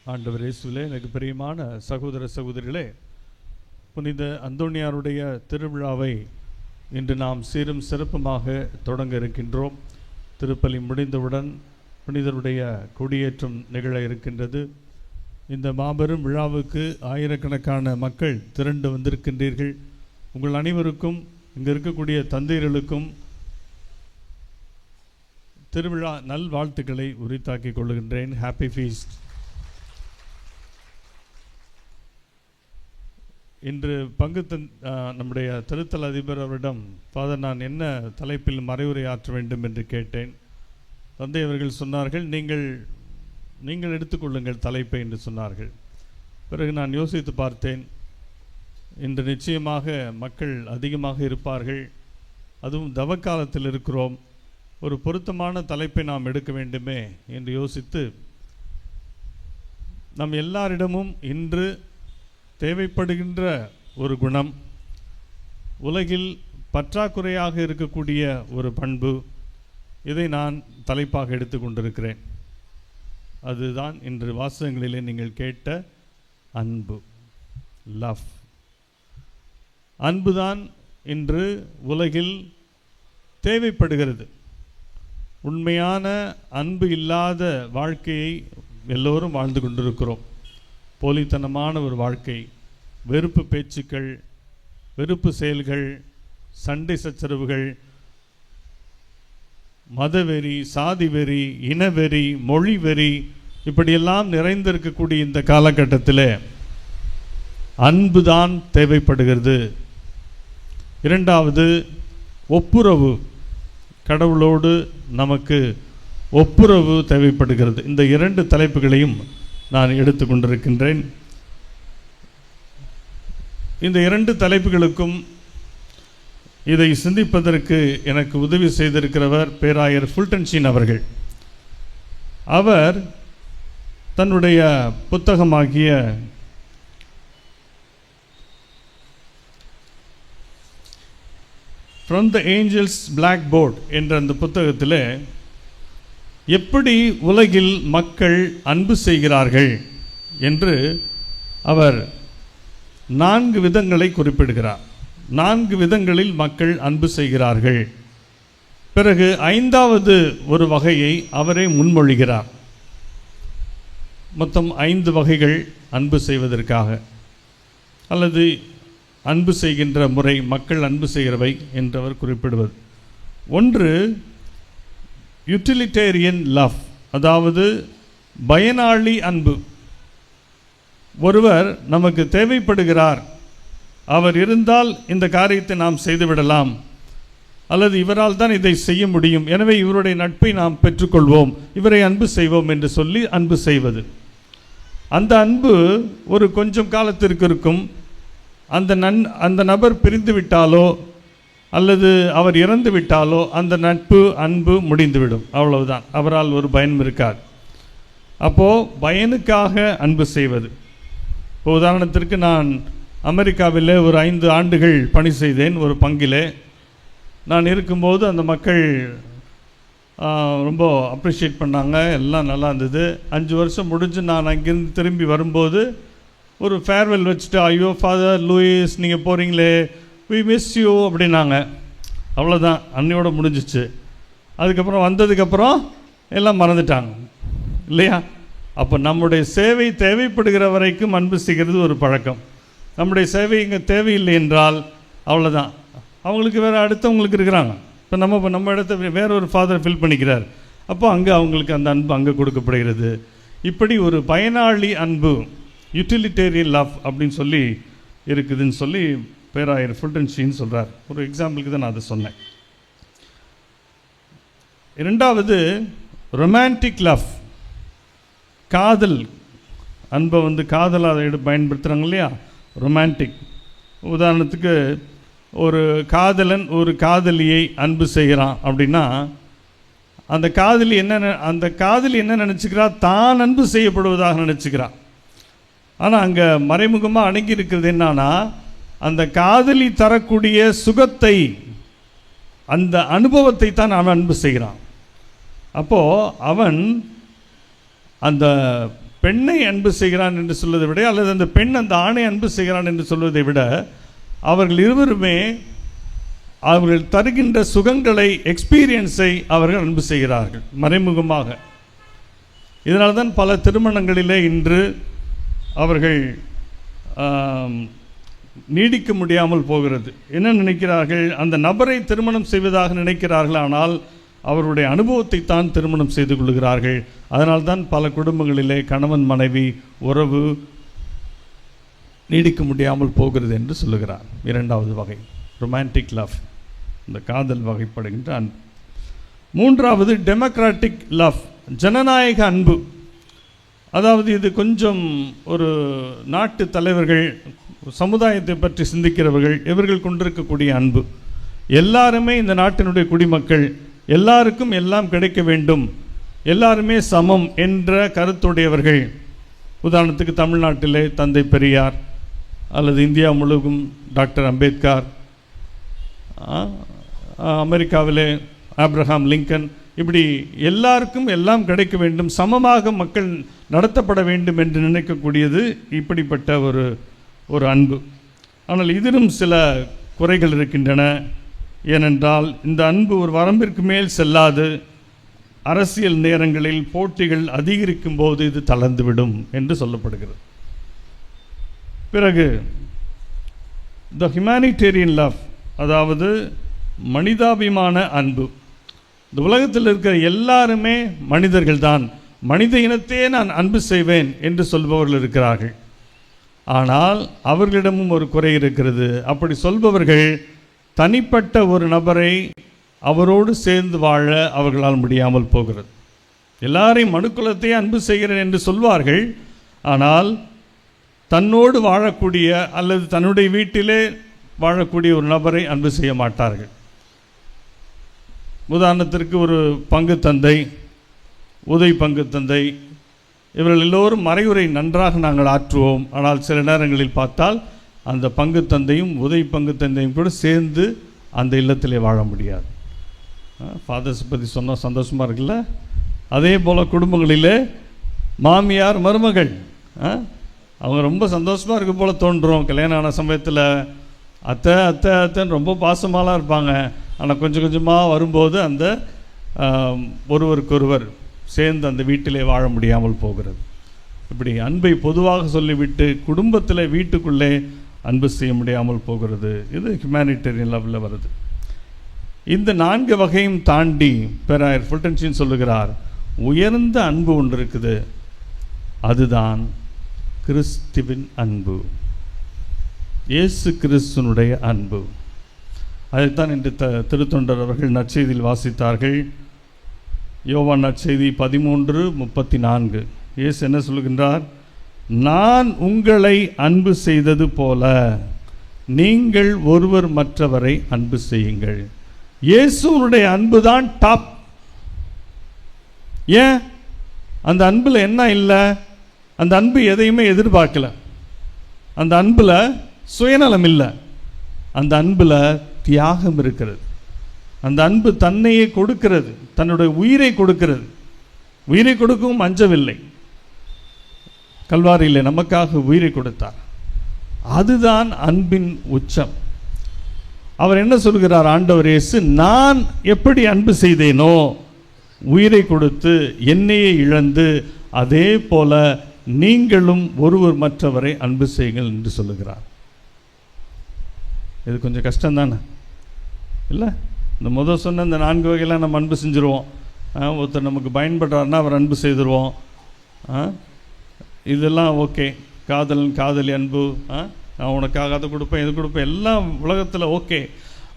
ஆண்டவர் இயேசுவிலே எனக்கு பிரியமான சகோதர சகோதரிகளே, புனித அந்தோணியாருடைய திருவிழாவை இன்று நாம் சீரும் சிறப்புமாக தொடங்க இருக்கின்றோம். திருப்பலி முடிந்தவுடன் புனிதருடைய கொடியேற்றம் நிகழ இருக்கின்றது. இந்த மாபெரும் விழாவுக்கு ஆயிரக்கணக்கான மக்கள் திரண்டு வந்திருக்கின்றீர்கள். உங்கள் அனைவருக்கும், இங்கே இருக்கக்கூடிய தந்தையர்களுக்கும் திருவிழா நல்வாழ்த்துக்களை உரித்தாக்கிக் கொள்கின்றேன். Happy feast. இன்று நம்முடைய திருத்தல அதிபர் அவரிடம், ஃபாதர், நான் என்ன தலைப்பில் மறைவுரை ஆற்ற வேண்டும் என்று கேட்டேன். தந்தை அவர்கள் சொன்னார்கள், நீங்கள் எடுத்துக்கொள்ளுங்கள் தலைப்பை என்று சொன்னார்கள். பிறகு நான் யோசித்து பார்த்தேன், இன்று நிச்சயமாக மக்கள் அதிகமாக இருப்பார்கள், அதுவும் தவக்காலத்தில் இருக்கிறோம், ஒரு பொருத்தமான தலைப்பை நாம் எடுக்க வேண்டுமே என்று யோசித்து, நம் எல்லாரிடமும் இன்று தேவைப்படுகின்ற ஒரு குணம், உலகில் பற்றாக்குறையாக இருக்கக்கூடிய ஒரு பண்பு, இதை நான் தலைப்பாக எடுத்து கொண்டிருக்கிறேன். அதுதான் இன்று வாசகங்களிலே நீங்கள் கேட்ட அன்பு, லவ். அன்புதான் இன்று உலகில் தேவைப்படுகிறது. உண்மையான அன்பு இல்லாத வாழ்க்கையை எல்லோரும் வாழ்ந்து கொண்டிருக்கிறோம். போலித்தனமான ஒரு வாழ்க்கை, வெறுப்பு பேச்சுக்கள், வெறுப்பு செயல்கள், சண்டை சச்சரவுகள், மதவெறி, சாதி வெறி, இனவெறி, மொழி வெறி, இப்படியெல்லாம் நிறைந்திருக்கக்கூடிய இந்த காலகட்டத்தில் அன்புதான் தேவைப்படுகிறது. இரண்டாவது, ஒப்புரவு. கடவுளோடு நமக்கு ஒப்புரவு தேவைப்படுகிறது. இந்த இரண்டு தலைப்புகளையும் நான் எடுத்து கொண்டிருக்கின்றேன். இந்த இரண்டு தலைப்புகளுக்கும் இதை சிந்திப்பதற்கு எனக்கு உதவி செய்திருக்கிறவர் பேராயர் ஃபுல்டன்ஷீன் அவர்கள். அவர் தன்னுடைய புத்தகமாகிய From the Angels Blackboard என்ற அந்த புத்தகத்தில் எப்படி உலகில் மக்கள் அன்பு செய்கிறார்கள் என்று அவர் 4 விதங்களை குறிப்பிடுகிறார். 4 விதங்களில் மக்கள் அன்பு செய்கிறார்கள். பிறகு 5வது ஒரு வகையை அவரே முன்மொழிகிறார். மொத்தம் 5 வகைகள் அன்பு செய்வதற்காக, அல்லது அன்பு செய்கின்ற முறை, மக்கள் அன்பு செய்கிறவை என்றவர் குறிப்பிடுவது. ஒன்று, யூட்டிலிட்டேரியன் லவ், அதாவது பயனாளி அன்பு. ஒருவர் நமக்கு தேவைப்படுகிறார், அவர் இருந்தால் இந்த காரியத்தை நாம் செய்துவிடலாம், அல்லது இவரால் தான் இதை செய்ய முடியும், எனவே இவருடைய நட்பை நாம் பெற்றுக்கொள்வோம், இவரை அன்பு செய்வோம் என்று சொல்லி அன்பு செய்வது. அந்த அன்பு ஒரு கொஞ்சம் காலத்திற்கு இருக்கும். அந்த நபர் பிரிந்து விட்டாலோ அல்லது அவர் இறந்து விட்டாலோ அந்த நட்பு, அன்பு முடிந்துவிடும். அவ்வளவுதான், அவரால் ஒரு பயனும் இருக்காது. அப்போது பயனுக்காக அன்பு செய்வது. இப்போ உதாரணத்திற்கு, நான் அமெரிக்காவில் ஒரு 5 ஆண்டுகள் பணி செய்தேன். ஒரு பங்கிலே நான் இருக்கும்போது அந்த மக்கள் ரொம்ப அப்ரிஷியேட் பண்ணாங்க, எல்லாம் நல்லா இருந்தது. 5 வருஷம் முடிஞ்சு நான் அங்கேருந்து திரும்பி வரும்போது ஒரு ஃபேர்வெல் வச்சுட்டு, ஐயோ ஃபாதர் லூயிஸ், நீங்கள் போகிறீங்களே, வி மிஸ் யூ அப்படின்னாங்க. அவ்வளோதான், அன்னையோட முடிஞ்சிச்சு. அதுக்கப்புறம் வந்ததுக்கப்புறம் எல்லாம் மறந்துட்டாங்க இல்லையா? அப்போ நம்முடைய சேவை தேவைப்படுகிற வரைக்கும் அன்பு செய்கிறது ஒரு பழக்கம். நம்முடைய சேவை இங்கே தேவையில்லை என்றால் அவ்வளோதான், அவங்களுக்கு வேறு அடுத்தவங்களுக்கு இருக்கிறாங்க. இப்போ நம்ம இடத்த வேற ஒரு ஃபாதர் ஃபில் பண்ணிக்கிறார், அப்போ அங்கே அவங்களுக்கு அந்த அன்பு அங்கே கொடுக்கப்படுகிறது. இப்படி ஒரு பயனாளி அன்பு, யூட்டிலிட்டேரியன் லவ் அப்படின்னு சொல்லி இருக்குதுன்னு சொல்லி பேராயர் ஃபுல்டன்ஷீன் சொல்கிறார். ஒரு எக்ஸாம்பிளுக்கு தான் நான் அதை சொன்னேன். இரண்டாவது, ரொமான்டிக் லவ், காதல் அன்பை காதலாக பயன்படுத்துகிறாங்க இல்லையா, ரொமான்டிக். உதாரணத்துக்கு, ஒரு காதலன் ஒரு காதலியை அன்பு செய்கிறான் அப்படின்னா, அந்த காதலி என்ன நினச்சிக்கிறா, தான் அன்பு செய்யப்படுவதாக நினச்சிக்கிறான். ஆனால் அங்கே மறைமுகமாக அடங்கி இருக்கிறது என்னன்னா, அந்த காதலி தரக்கூடிய சுகத்தை, அந்த அனுபவத்தை தான் அவன் அன்பு செய்கிறான். அப்போது அவன் அந்த பெண்ணை அன்பு செய்கிறான் என்று சொல்வதை விட, அல்லது அந்த பெண் அந்த ஆணை அன்பு செய்கிறான் என்று சொல்வதை விட, அவர்கள் இருவருமே அவர்கள் தருகின்ற சுகங்களை, எக்ஸ்பீரியன்ஸை அவர்கள் அன்பு செய்கிறார்கள் மறைமுகமாக. இதனால் தான் பல திருமணங்களிலே இன்று அவர்கள் நீடிக்க முடியாமல் போகிறது. என்ன நினைக்கிறார்கள்? அந்த நபரை திருமணம் செய்வதாக நினைக்கிறார்கள், ஆனால் அவருடைய அனுபவத்தை தான் திருமணம் செய்து கொள்கிறார்கள். அதனால்தான் பல குடும்பங்களிலே கணவன் மனைவி உறவு நீடிக்க முடியாமல் போகிறது என்று சொல்லுகிறார். இரண்டாவது வகை ரொமான்டிக் லவ், இந்த காதல் வகைப்படுகின்ற அன்பு. மூன்றாவது டெமோக்ராட்டிக் லவ், ஜனநாயக அன்பு. அதாவது இது கொஞ்சம் ஒரு நாட்டு தலைவர்கள், சமுதாயத்தை பற்றி சிந்திக்கிறவர்கள், இவர்கள் கொண்டிருக்கக்கூடிய அன்பு. எல்லாருமே இந்த நாட்டினுடைய குடிமக்கள், எல்லாருக்கும் எல்லாம் கிடைக்க வேண்டும், எல்லாருமே சமம் என்ற கருத்துடையவர்கள். உதாரணத்துக்கு தமிழ்நாட்டிலே தந்தை பெரியார், அல்லது இந்தியா முழுவதும் டாக்டர் அம்பேத்கர், அமெரிக்காவிலே ஆப்ரஹாம் லிங்கன், இப்படி எல்லாருக்கும் எல்லாம் கிடைக்க வேண்டும், சமமாக மக்கள் நடத்தப்பட வேண்டும் என்று நினைக்கக்கூடியது இப்படிப்பட்ட ஒரு அன்பு. ஆனால் இதிலும் சில குறைகள் இருக்கின்றன. ஏனென்றால் இந்த அன்பு ஒரு வரம்பிற்கு மேல் செல்லாது. அரசியல் நேரங்களில் போட்டிகள் அதிகரிக்கும் போது இது தளர்ந்துவிடும் என்று சொல்லப்படுகிறது. பிறகு த ஹியூமானிட்டேரியன் லவ், அதாவது மனிதாபிமான அன்பு. இந்த உலகத்தில் இருக்கிற எல்லாருமே மனிதர்கள் தான், மனித இனத்தையே நான் அன்பு செய்வேன் என்று சொல்பவர்கள் இருக்கிறார்கள். ஆனால் அவர்களிடமும் ஒரு குறை இருக்கிறது. அப்படி சொல்பவர்கள் தனிப்பட்ட ஒரு நபரை அவரோடு சேர்ந்து வாழ அவர்களால் முடியாமல் போகிறது. எல்லாரையும் மனுக்குலத்தையே அன்பு செய்கிறேன் என்று சொல்வார்கள், ஆனால் தன்னோடு வாழக்கூடிய அல்லது தன்னுடைய வீட்டிலே வாழக்கூடிய ஒரு நபரை அன்பு செய்ய மாட்டார்கள். உதாரணத்திற்கு ஒரு பங்கு தந்தை, உதவி பங்கு தந்தை, இவர்கள் எல்லோரும் மறைவுரை நன்றாக நாங்கள் ஆற்றுவோம். ஆனால் சில நேரங்களில் பார்த்தால் அந்த பங்கு தந்தையும் உதவி பங்கு தந்தையும் கூட சேர்ந்து அந்த இல்லத்திலே வாழ முடியாது. ஃபாதர்ஸ் பற்றி சொன்னால் சந்தோஷமாக இருக்குல்ல? அதே போல் குடும்பங்களிலே மாமியார் மருமகள், அவங்க ரொம்ப சந்தோஷமாக இருக்க போல் தோன்றும். கல்யாணம் ஆன சமயத்தில் அத்தை அத்தை அத்தைன்னு ரொம்ப பாசமாலாம் இருப்பாங்க. ஆனால் கொஞ்சம் கொஞ்சமாக வரும்போது அந்த ஒருவருக்கொருவர் சேர்ந்து அந்த வீட்டிலே வாழ முடியாமல் போகிறது. இப்படி அன்பை பொதுவாக சொல்லிவிட்டு குடும்பத்தில், வீட்டுக்குள்ளே அன்பு செய்ய முடியாமல் போகிறது. இது ஹியூமானிட்டேரியன் லவ்வில் வருது. இந்த 4 வகையும் தாண்டி பேராயர் ஃபுல்டன்ஷின் சொல்லுகிறார், உயர்ந்த அன்பு ஒன்று இருக்குது, அதுதான் கிறிஸ்துவின் அன்பு, இயேசு கிறிஸ்துனுடைய அன்பு. அதைத்தான் இன்று திருத்தொண்டர் அவர்கள் நற்செய்தியில் வாசித்தார்கள். யோவான் நற்செய்தி 13:34. இயேசு என்ன சொல்கின்றார்? நான் உங்களை அன்பு செய்தது போல நீங்கள் ஒருவர் மற்றவரை அன்பு செய்யுங்கள். இயேசுனுடைய அன்பு தான் டாப். ஏன்? அந்த அன்பில் என்ன இல்லை? அந்த அன்பு எதையுமே எதிர்பார்க்கல. அந்த அன்பில் சுயநலம் இல்லை. அந்த அன்பில் தியாகம் இருக்கிறது. அந்த அன்பு தன்னையே கொடுக்கிறது, தன்னுடைய உயிரை கொடுக்கிறது. உயிரை கொடுக்கவும் அஞ்சவில்லை. கல்வாரியில் நமக்காக உயிரை கொடுத்தார். அதுதான் அன்பின் உச்சம். அவர் என்ன சொல்கிறார்? ஆண்டவர் இயேசு, நான் எப்படி அன்பு செய்தேனோ, உயிரை கொடுத்து என்னையே இழந்து, அதே போல நீங்களும் ஒருவர் மற்றவரை அன்பு செய்யுங்கள் என்று சொல்லுகிறார். இது கொஞ்சம் கஷ்டம்தானே இல்லை? இந்த முதல் சொன்ன இந்த 4 வகையெல்லாம் நம்ம அன்பு செஞ்சுருவோம். ஒருத்தர் நமக்கு பயன்படுறாருன்னா அவர் அன்பு செய்துருவோம். இதெல்லாம் ஓகே. காதலி அன்பு, நான் உனக்காக அதை கொடுப்பேன், இது கொடுப்பேன், எல்லாம் உலகத்தில் ஓகே.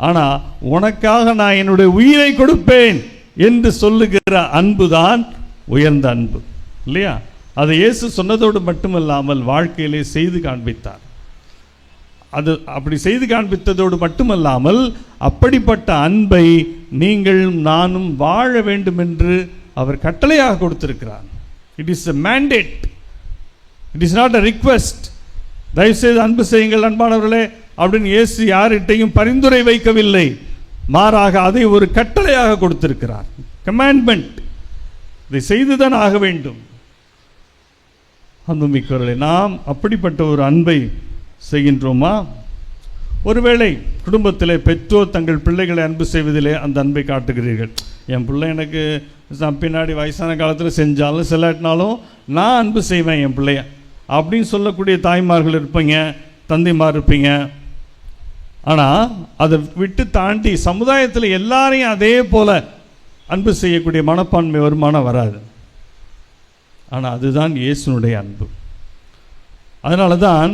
ஆனால் உனக்காக நான் என்னுடைய உயிரை கொடுப்பேன் என்று சொல்லுகிற அன்பு தான் உயர்ந்த அன்பு, இல்லையா? அதை இயேசு சொன்னதோடு மட்டுமல்லாமல் வாழ்க்கையிலே செய்து காண்பித்தார். அது அப்படி செய்து காண்பித்ததோடு மட்டுமல்லாமல் அப்படிப்பட்ட அன்பை நீங்கள் நானும் வாழ வேண்டும் என்று அவர் கட்டளையாக கொடுத்திருக்கிறார். It is a mandate, it is not a request. தயவுசெய்து அன்பு செய்யுங்கள் அன்பானவர்களே அப்படின்னு இயேசு யார்கிட்டையும் பரிந்துரை வைக்கவில்லை. மாறாக அதை ஒரு கட்டளையாக கொடுத்திருக்கிறார். கமாண்ட்மெண்ட். இதை செய்துதான் ஆக வேண்டும். அன்புமிக்கவர்களே, நாம் அப்படிப்பட்ட ஒரு அன்பை செய்கின்றோமா? ஒருவேளை குடும்பத்திலே பெற்றோர் தங்கள் பிள்ளைகளை அன்பு செய்வதிலே அந்த அன்பை காட்டுகிறீர்கள். என் பிள்ளை எனக்கு பின்னாடி வயசான காலத்தில் செஞ்சாலும் செல்லாட்டினாலும் நான் அன்பு செய்வேன் என் பிள்ளைய அப்படின்னு சொல்லக்கூடிய தாய்மார்கள் இருப்பீங்க, தந்தைமார் இருப்பீங்க. ஆனால் அதை விட்டு தாண்டி சமுதாயத்தில் எல்லாரையும் அதே போல் அன்பு செய்யக்கூடிய மனப்பான்மை வருமானம் வராது. ஆனால் அதுதான் இயேசுனுடைய அன்பு. அதனால தான்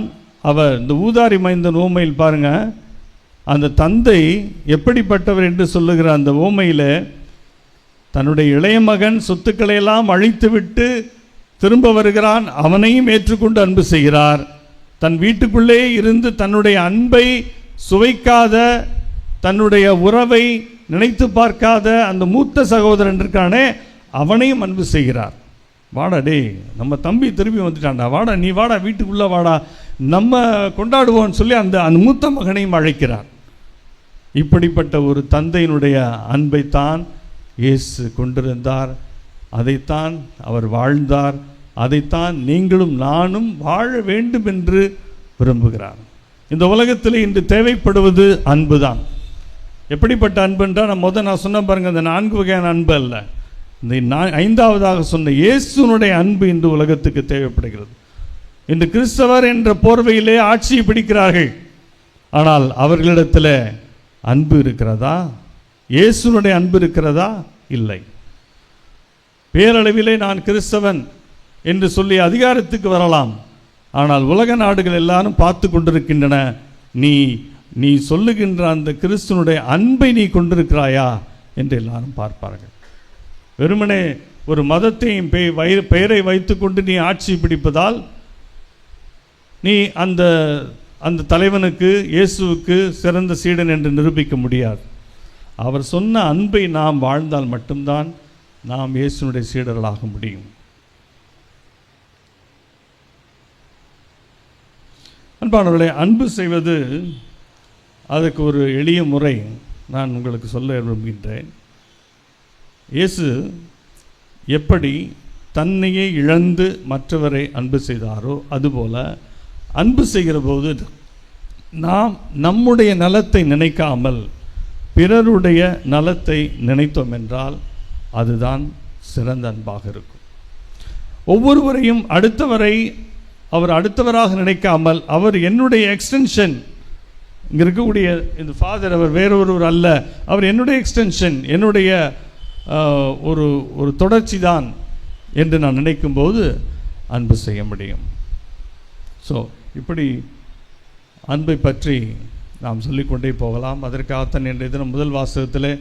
அவர் இந்த ஊதாரி மைந்தன் ஓமையில் பாருங்கள், அந்த தந்தை எப்படிப்பட்டவர் என்று சொல்லுகிற அந்த ஓமையில் தன்னுடைய இளைய மகன் சொத்துக்களை எல்லாம் அழித்துவிட்டு திரும்ப வருகிறான். அவனையும் ஏற்றுக்கொண்டு அன்பு செய்கிறார். தன் வீட்டுக்குள்ளே இருந்து தன்னுடைய அன்பை சுவைக்காத, தன்னுடைய உறவை நினைத்து பார்க்காத அந்த மூத்த சகோதரன் இருக்கானே, அவனையும் அன்பு செய்கிறார். வாடா டே, நம்ம தம்பி திரும்பி வந்துட்டான்டா, வாடா நீ வாடா, வீட்டுக்குள்ளே வாடா, நம்ம கொண்டாடுவோன்னு சொல்லி அந்த மூத்த மகனையும் அழைக்கிறார். இப்படிப்பட்ட ஒரு தந்தையினுடைய அன்பைத்தான் இயேசு கொண்டிருந்தார். அதைத்தான் அவர் வாழ்ந்தார். அதைத்தான் நீங்களும் நானும் வாழ வேண்டும் என்று விரும்புகிறார். இந்த உலகத்தில் இன்று தேவைப்படுவது அன்பு தான். எப்படிப்பட்ட அன்பு என்றால், நான் சொன்ன பாருங்கள், அந்த 4 வகையான அன்பு அல்ல, இந்த 5ஆவதாக சொன்ன இயேசுனுடைய அன்பு இன்று உலகத்துக்கு தேவைப்படுகிறது. இன்று கிறிஸ்தவர் என்ற போர்வையிலே ஆட்சியை பிடிக்கிறார்கள். ஆனால் அவர்களிடத்தில் அன்பு இருக்கிறதா? இயேசுனுடைய அன்பு இருக்கிறதா? இல்லை. பேரளவிலே நான் கிறிஸ்தவன் என்று சொல்லி அதிகாரத்துக்கு வரலாம். ஆனால் உலக நாடுகள் எல்லாரும் பார்த்து கொண்டிருக்கின்றன. நீ சொல்லுகின்ற அந்த கிறிஸ்துவனுடைய அன்பை நீ கொண்டிருக்கிறாயா என்று எல்லாரும் பார்ப்பார்கள். வெறுமனே ஒரு மதத்தையும் பெயரை வைத்துக்கொண்டு நீ ஆட்சி பிடிப்பதால் நீ அந்த தலைவனுக்கு, இயேசுவுக்கு சிறந்த சீடன் என்று நிரூபிக்க முடியாது. அவர் சொன்ன அன்பை நாம் வாழ்ந்தால் மட்டும்தான் நாம் இயேசுனுடைய சீடர்களாக முடியும். அன்பானவர்களே, அன்பு செய்வது அதுக்கு ஒரு எளிய முறை நான் உங்களுக்கு சொல்ல விரும்புகின்றேன். இயேசு எப்படி தன்னையே இழந்து மற்றவரை அன்பு செய்தாரோ அதுபோல அன்பு செய்கிற போது நாம் நம்முடைய நலத்தை நினைக்காமல் பிறருடைய நலத்தை நினைத்தோம் என்றால் அதுதான் சிறந்த அன்பாக இருக்கும். ஒவ்வொருவரையும் அவர் அடுத்தவராக நினைக்காமல், அவர் என்னுடைய எக்ஸ்டென்ஷன், இங்கே இருக்கக்கூடிய இந்த ஃபாதர் அவர் வேறொருவர் அல்ல, அவர் என்னுடைய எக்ஸ்டென்ஷன், என்னுடைய ஒரு தொடர்ச்சி தான் என்று நான் நினைக்கும்போது அன்பு செய்ய முடியும். ஸோ இப்படி அன்பை பற்றி நாம் சொல்லிக்கொண்டே போகலாம். அதற்காகத்தான் இன்றைய தினம் முதல் வாசகத்தில்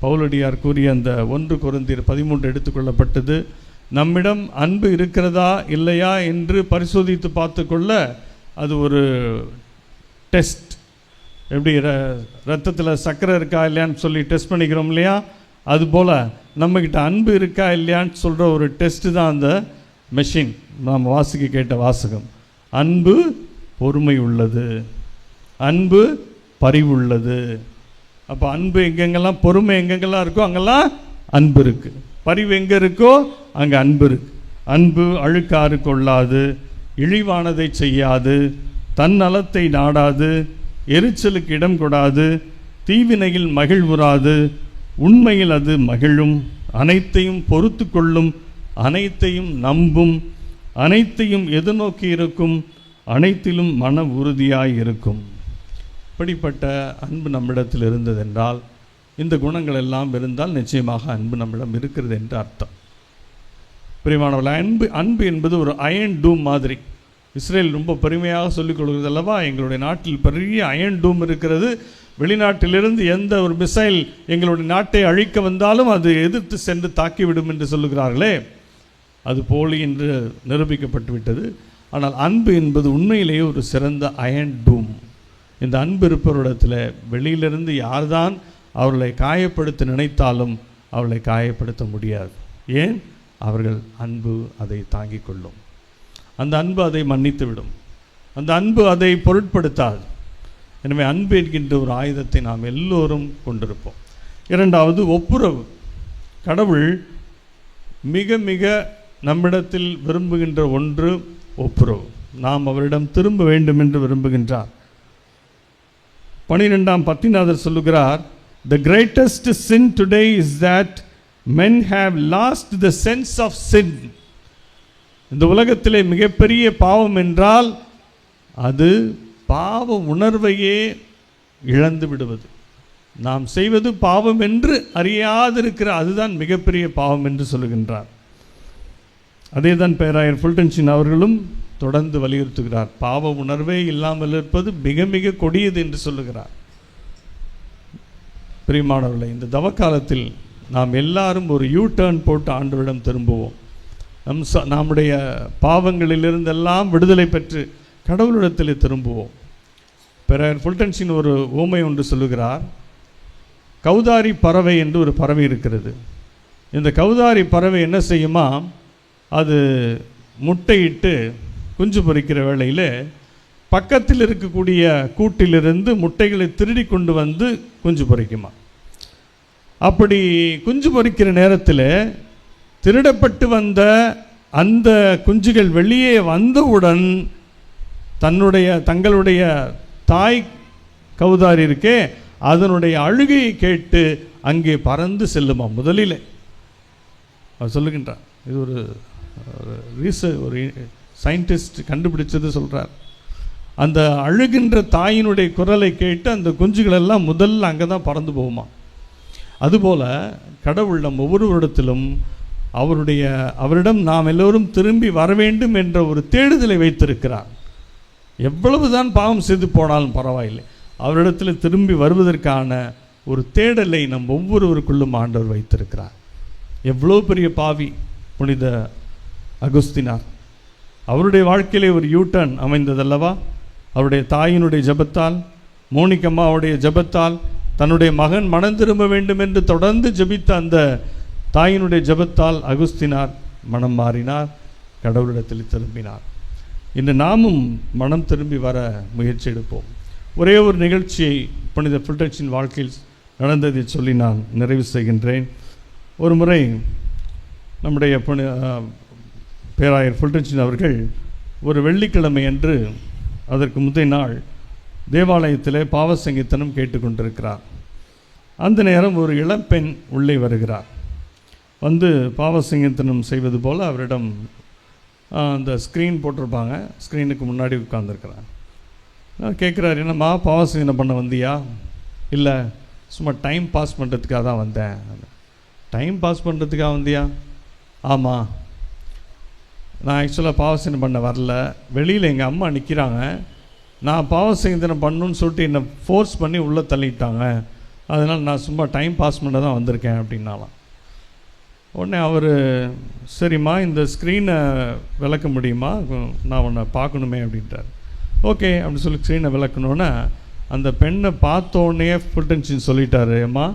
பவுலடியார் கூறிய அந்த 1 கொரிந்தியர் 13 எடுத்துக்கொள்ளப்பட்டது. நம்மிடம் அன்பு இருக்கிறதா இல்லையா என்று பரிசோதித்து பார்த்துக்கொள்ள அது ஒரு டெஸ்ட். எப்படி ரத்தத்தில் சர்க்கரை இருக்கா இல்லையான்னு சொல்லி டெஸ்ட் பண்ணிக்கிறோம் இல்லையா, அதுபோல் நம்மக்கிட்ட அன்பு இருக்கா இல்லையான்னு சொல்கிற ஒரு டெஸ்ட்டு தான் அந்த மெஷின். நாம் வாசிக்க கேட்ட வாசகம், அன்பு பொறுமை உள்ளது, அன்பு பரிவுள்ளது. அப்போ அன்பு எங்கெங்கெல்லாம், பொறுமை எங்கெங்கெல்லாம் இருக்கோ அங்கெல்லாம் அன்பு இருக்குது. பரிவு எங்கே இருக்கோ அங்கே அன்பு இருக்கு. அன்பு அழுக்காறு கொள்ளாது, இழிவானதை செய்யாது, தன் நலத்தை நாடாது, எரிச்சலுக்கு இடம் கொடாது, தீவினையில் மகிழ்வுறாது, உண்மையில் அது மகிழும், அனைத்தையும் பொறுத்து கொள்ளும், அனைத்தையும் நம்பும், அனைத்தையும் எதிர்நோக்கி இருக்கும், அனைத்திலும் மன உறுதியாய் இருக்கும். இப்படிப்பட்ட அன்பு நம்மிடத்தில் இருந்ததென்றால், இந்த குணங்கள் எல்லாம் இருந்தால் நிச்சயமாக அன்பு நம்மிடம் இருக்கிறது என்று அர்த்தம். பிரியமானவர்களே, அன்பு என்பது ஒரு அயன் டூம் மாதிரி. இஸ்ரேல் ரொம்ப பெருமையாக சொல்லிக் கொள்கிறது அல்லவா, எங்களுடைய நாட்டில் பெரிய அயன் டூம் இருக்கிறது, வெளிநாட்டிலிருந்து எந்த ஒரு மிசைல் எங்களுடைய நாட்டை அழிக்க வந்தாலும் அது எதிர்த்து சென்று தாக்கிவிடும் என்று சொல்லுகிறார்களே, அது போலி என்று நிரூபிக்கப்பட்டு விட்டது. ஆனால் அன்பு என்பது உண்மையிலேயே ஒரு சிறந்த அயன் டூம். இந்த அன்பு இருப்பவரிடத்தில் வெளியிலிருந்து யார்தான் அவர்களை காயப்படுத்த நினைத்தாலும் அவர்களை காயப்படுத்த முடியாது. ஏன்? அவர்கள் அன்பு அதை தாங்கிக் கொள்ளும். அந்த அன்பு அதை மன்னித்து விடும். அந்த அன்பு அதை பொருட்படுத்தாது. எனவே அன்பு என்கின்ற ஒரு ஆயுதத்தை நாம் எல்லோரும் கொண்டிருப்போம். 2வது, ஒப்புரவு. கடவுள் மிக மிக நம்மிடத்தில் விரும்புகின்ற ஒன்று ஒப்புரவு. நாம் அவரிடம் திரும்ப வேண்டும் என்று விரும்புகின்றார். 12ஆம் பத்திநாதர் சொல்லுகிறார், The greatest sin today is that men have lost the sense of sin. இந்த உலகத்திலே மிகப்பெரிய பாவம் என்றால் அது பாவ உணர்வையே இழந்து விடுவது. நாம் செய்வது பாவம் என்று அறியாதிருக்கிற அதுதான் மிகப்பெரிய பாவம் என்று சொல்லுகின்றார். அதே தான் பேராயர் ஃபுல்டன்ஷின் அவர்களும் தொடர்ந்து வலியுறுத்துகிறார். பாவ உணர்வே இல்லாமல் இருப்பது மிக மிக கொடியது என்று சொல்லுகிறார். பிரியமானவர்களே, இந்த தவக்காலத்தில் நாம் எல்லாரும் ஒரு டர்ன் போட்டு ஆண்டவரிடம் திரும்புவோம். நம்முடைய பாவங்களிலிருந்தெல்லாம் விடுதலை பெற்று கடவுளிடத்தில் திரும்புவோம். பேராயர் ஃபுல்டன்ஷின் ஒரு ஓமை ஒன்று சொல்லுகிறார். கௌதாரி பறவை என்று ஒரு பறவை இருக்கிறது. இந்த கௌதாரி பறவை என்ன செய்யுமா, அது முட்டையிட்டு குஞ்சு பொரிக்கிற வேளையில் பக்கத்தில் இருக்கக்கூடிய கூட்டிலிருந்து முட்டைகளை திருடி கொண்டு வந்து குஞ்சு பொரிக்குமா. அப்படி குஞ்சு பொரிக்கிற நேரத்தில் திருடப்பட்டு வந்த அந்த குஞ்சுகள் வெளியே வந்தவுடன் தங்களுடைய தாய் கௌதாரி இருக்கே அதனுடைய அழுகையை கேட்டு அங்கே பறந்து செல்லுமா முதலில். அவர் சொல்லுகின்றார், இது ஒரு ஒரு சயின்டிஸ்ட் கண்டுபிடிச்சது சொல்கிறார். அந்த அழுகின்ற தாயினுடைய குரலை கேட்டு அந்த குஞ்சுகளெல்லாம் முதல்ல அங்கே தான் பறந்து போகுமா. அதுபோல் கடவுள் நம் ஒவ்வொருவரிடத்திலும் அவரிடம் நாம் எல்லோரும் திரும்பி வர வேண்டும் என்ற ஒரு தேடுதலை வைத்திருக்கிறார். எவ்வளவு தான் பாவம் செய்து போனாலும் பரவாயில்லை, அவரிடத்தில் திரும்பி வருவதற்கான ஒரு தேடலை நம் ஒவ்வொருவருக்குள்ளும் ஆண்டவர் வைத்திருக்கிறார். எவ்வளோ பெரிய பாவி புனித அகுஸ்தினார். அவருடைய வாழ்க்கையிலே ஒரு யூட்டர்ன் அமைந்ததல்லவா. அவருடைய தாயினுடைய ஜெபத்தால், மோனிகம்மாவுடைய ஜெபத்தால், தன்னுடைய மகன் மனம் திரும்ப வேண்டும் என்று தொடர்ந்து ஜெபித்த அந்த தாயினுடைய ஜெபத்தால் அகுஸ்தினார் மனம் மாறினார், கடவுளிடத்தில் திரும்பினார். இன்று நாமும் மனம் திரும்பி வர முயற்சி எடுப்போம். ஒரே ஒரு நிகழ்ச்சியை புனித ஃபுல்டன்ஷின் வாழ்க்கையில் நடந்ததை சொல்லி நான் நிறைவு செய்கின்றேன். ஒரு முறை நம்முடைய பேராயர் ஃபுல்டன்ஷின் அவர்கள் ஒரு வெள்ளிக்கிழமை அன்று, அதற்கு முந்தைய நாள் தேவாலயத்திலே பாவ சங்கீதனம் கேட்டுக்கொண்டிருக்கிறார். அந்த நேரம் ஒரு இளம்பெண் உள்ளே வருகிறார். வந்து பாவ சங்கீதனம் செய்வது போல் அவரிடம் அந்த ஸ்க்ரீன் போட்டிருப்பாங்க, ஸ்க்ரீனுக்கு முன்னாடி உட்கார்ந்துருக்கிறார். கேட்குறாரு, என்னம்மா பாவ சங்கீதனம் பண்ண வந்தியா? இல்லை, சும்மா டைம் பாஸ் பண்ணுறதுக்காக தான் வந்தேன். டைம் பாஸ் பண்ணுறதுக்காக வந்தியா? ஆமாம், நான் ஆக்சுவலாக பாவசங்கீதனம் பண்ண வரல, வெளியில் எங்கள் அம்மா நிற்கிறாங்க, நான் பாவசங்கீதனம் பண்ணணுன்னு சொல்லிட்டு என்னை ஃபோர்ஸ் பண்ணி உள்ளே தள்ளிட்டாங்க, அதனால் நான் சும்மா டைம் பாஸ் பண்ண தான் வந்திருக்கேன் அப்படின்னாலாம். உடனே அவர், சரிம்மா இந்த ஸ்க்ரீனை விளக்க முடியுமா, நான் உன்னை பார்க்கணுமே அப்படின்ட்டார். ஓகே அப்படின்னு சொல்லி ஸ்க்ரீனை விளக்கணுன்னா அந்த பெண்ணை பார்த்தோன்னே ஃபுல்டன்ஷின் சொல்லிட்டார், அம்மா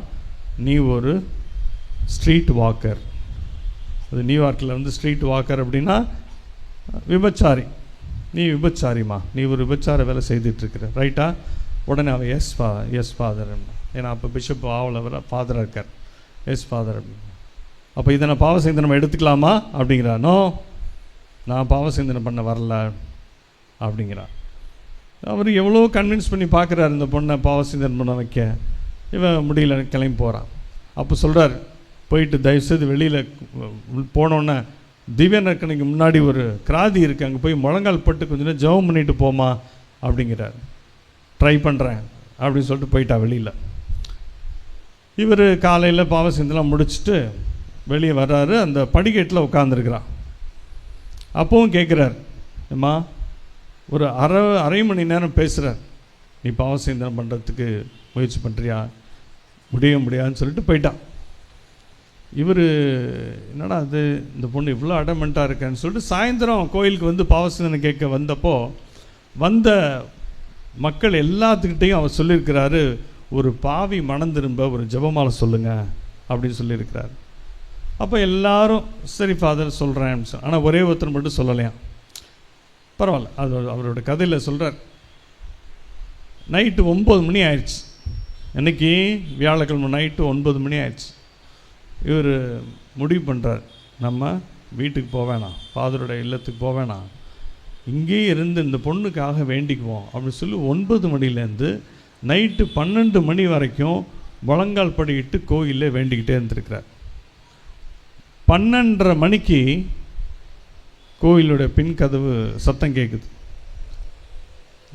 நீ ஒரு ஸ்ட்ரீட் வாக்கர். அது நியூயார்க்கில் வந்து ஸ்ட்ரீட் வாக்கர் அப்படின்னா விபச்சாரி. நீ விபச்சாரிம்மா, நீ ஒரு விபச்சார வேலை செய்துட்ருக்கிற, ரைட்டா? உடனே அவன் எஸ் ஃபாதர், ஏன்னா அப்போ பிஷப் ஆவலவர் ஃபாதராக இருக்கார். எஸ் ஃபாதர் அப்படின்னு. அப்போ இதை நான் பாவசங்கீதனம் எடுத்துக்கலாமா அப்படிங்கிறா. நோ, நான் பாவசங்கீதனம் பண்ண வரல அப்படிங்கிறார். அவர் எவ்வளோ கன்வின்ஸ் பண்ணி பார்க்குறாரு இந்த பொண்ணை பாவசங்கீதனம் பண்ண வைக்க. இவன் முடியல, கிளம்பி போகிறான். அப்போ சொல்கிறார், போயிட்டு தயவுசெய்து வெளியில் போனோன்னே திவ்ய நற்கனைக்கு முன்னாடி ஒரு கிராதி இருக்குது, அங்கே போய் முழங்கால் பட்டு கொஞ்ச நேரம் ஜெபம் பண்ணிட்டு போமா அப்படிங்கிறார். ட்ரை பண்ணுறேன் அப்படின்னு சொல்லிட்டு போயிட்டா வெளியில். இவர் காலையில் பாவசங்கீதனம் முடிச்சுட்டு வெளியே வர்றாரு, அந்த படிக்கட்டில் உட்காந்துருக்கிறான். அப்பவும் கேட்குறார், அம்மா ஒரு அரை மணி நேரம் பேசுகிறார், நீ பாவசங்கீதனம் பண்ணுறதுக்கு முயற்சி பண்ணுறியா? முடியாதுன்னு சொல்லிட்டு போயிட்டான். இவர் என்னடா அது, இந்த பொண்ணு இவ்வளோ அடமெண்ட்டாக இருக்கேன்னு சொல்லிட்டு சாயந்தரம் கோயிலுக்கு வந்து பாவசங்கீதனம் கேட்க வந்தப்போ வந்த மக்கள் எல்லாத்துக்கிட்டையும் அவர் சொல்லியிருக்கிறாரு, ஒரு பாவி மனம் திரும்ப ஒரு ஜெபமாலை சொல்லுங்கள் அப்படின்னு சொல்லியிருக்கிறார். அப்போ எல்லாரும் சரி ஃபாதர் சொல்கிறேன், ஆனால் ஒரே ஒருத்தர் மட்டும் சொல்லலையாம். பரவாயில்ல, அது அவரோட கதையில் சொல்கிறார். நைட்டு 9 மணி ஆயிடுச்சு, அன்றைக்கி வியாழக்கிழமை நைட்டு 9 மணி ஆயிடுச்சு. இவர் முடிவு பண்ணுறார், நம்ம வீட்டுக்கு போக வேணாம், ஃபாதரோட இல்லத்துக்கு போக வேணாம், இங்கேயே இருந்து இந்த பொண்ணுக்காக வேண்டிக்குவோம் அப்படின்னு சொல்லி 9 மணிலேருந்து நைட்டு 12 மணி வரைக்கும் முழங்கால் படிக்கிட்டு கோயிலில் வேண்டிக்கிட்டே இருந்திருக்கிறார். 12:30 மணிக்கு கோயிலுடைய பின் கதவு சத்தம் கேட்குது.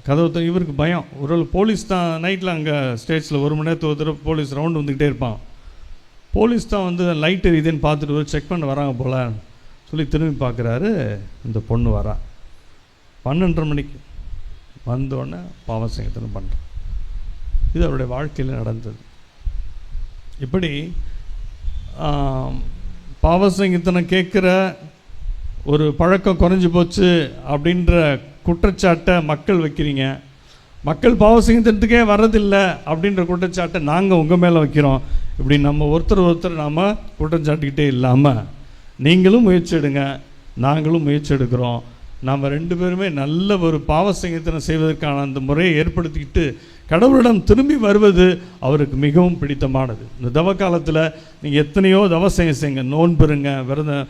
கதவு இவருக்கு பயம். ஒரு போலீஸ் தான் நைட்டில் அங்கே ஸ்டேட்ஸில் 1 மணி நேரத்துக்கு ஒரு தடவை போலீஸ் ரவுண்டு வந்துக்கிட்டே இருப்பான். போலீஸ் தான் வந்து லைட் எரியுதுன்னு பார்த்துட்டு செக் பண்ண வராங்க போல சொல்லி திரும்பி பார்க்குறாரு. இந்த பொண்ணு வரா. 12:30 மணிக்கு வந்தோடனே பாவசங்கத்தனை பண்ணுறான். இது அவருடைய வாழ்க்கையில் நடந்தது. இப்படி பாவசங்கத்தனை கேட்குற ஒரு பழக்கம் குறைஞ்சி போச்சு அப்படின்ற குற்றச்சாட்டை மக்கள் வைக்கிறீங்க. மக்கள் பாவசங்கத்தினத்துக்கே வர்றதில்லை அப்படின்ற குற்றச்சாட்டை நாங்கள் உங்கள் மேலே வைக்கிறோம். இப்படி நம்ம ஒருத்தர் நாம் குற்றம் சாட்டிக்கிட்டே இல்லாமல் நீங்களும் முயற்சி எடுங்க, நாங்களும் முயற்சி எடுக்கிறோம். நாம் 2 பேருமே நல்ல ஒரு பாவசங்கத்தனை செய்வதற்கான அந்த முறையை ஏற்படுத்திக்கிட்டு கடவுளிடம் திரும்பி வருவது அவருக்கு மிகவும் பிடித்தமானது. இந்த தவ காலத்தில் நீங்கள் எத்தனையோ தவசங்கம் செய்யுங்க, நோன்புருங்க, விரதம்,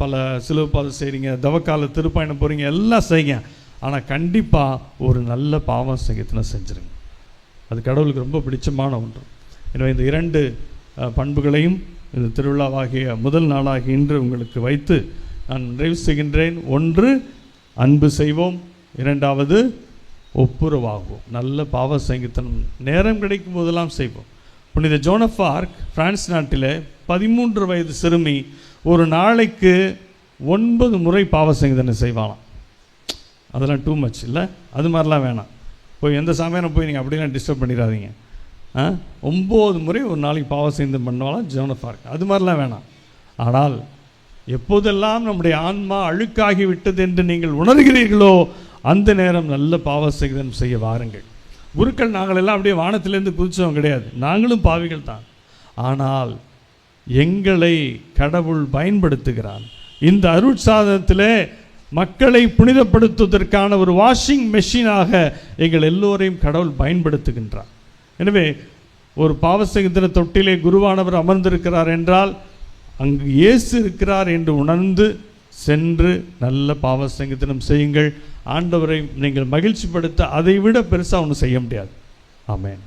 பல சிலுவை பாதை செய்கிறீங்க, தவக்கால திருப்பயணம் போகிறீங்க, எல்லாம் செய்யுங்க. ஆனால் கண்டிப்பாக ஒரு நல்ல பாவசங்கத்தனை செஞ்சுருங்க. அது கடவுளுக்கு ரொம்ப பிடிச்சமான ஒன்று. எனவே இந்த 2 பண்புகளையும் இந்த திருவிழாவாகிய முதல் நாளாகிய இன்று உங்களுக்கு வைத்து நான் நிறைவு செய்கின்றேன். 1, அன்பு செய்வோம். 2வது, ஒப்புரவாகுவோம். நல்ல பாவ சங்கீதம் நேரம் கிடைக்கும் போதெல்லாம் செய்வோம். புனித ஜோன் ஆஃப் ஆர்க் பிரான்ஸ் நாட்டில் 13 வயது சிறுமி ஒரு நாளைக்கு 9 முறை பாவ சங்கீதனை செய்வானாம். அதெல்லாம் டூ மச் இல்லை, அது மாதிரிலாம் வேணாம். போய் எந்த சமயம் போய் நீங்கள் அப்படிலாம் டிஸ்டர்ப் பண்ணிடாதீங்க. 9 முறை ஒரு நாளைக்கு பாவ சங்கீதம் பண்ணுவாலாம் ஜோன் ஆஃப் ஆர்க். அது மாதிரிலாம் வேணாம். ஆனால் எப்போதெல்லாம் நம்முடைய ஆன்மா அழுக்காகி விட்டது என்று நீங்கள் உணர்கிறீர்களோ அந்த நேரம் நல்ல பாவ சங்கீதம் செய்ய வாருங்கள். குருக்கள் நாங்கள் எல்லாம் அப்படியே வானத்திலேருந்து குதிச்சவங்க கிடையாது, நாங்களும் பாவிகள் தான். ஆனால் எங்களை கடவுள் பயன்படுத்துகிறார். இந்த அருட்சாதனத்தில் மக்களை புனிதப்படுத்துவதற்கான ஒரு வாஷிங் மெஷினாக எங்கள் எல்லோரையும் கடவுள் பயன்படுத்துகின்றார். எனவே ஒரு பாவசங்கத்தின தொட்டிலே குருவானவர் அமர்ந்திருக்கிறார் என்றால் அங்கு இயேசு இருக்கிறார் என்று உணர்ந்து சென்று நல்ல பாவசங்கத்தினம் செய்யுங்கள். ஆண்டவரை நீங்கள் மகிழ்ச்சிப்படுத்த அதை விட பெருசாக ஒன்றும் செய்ய முடியாது. ஆமென்.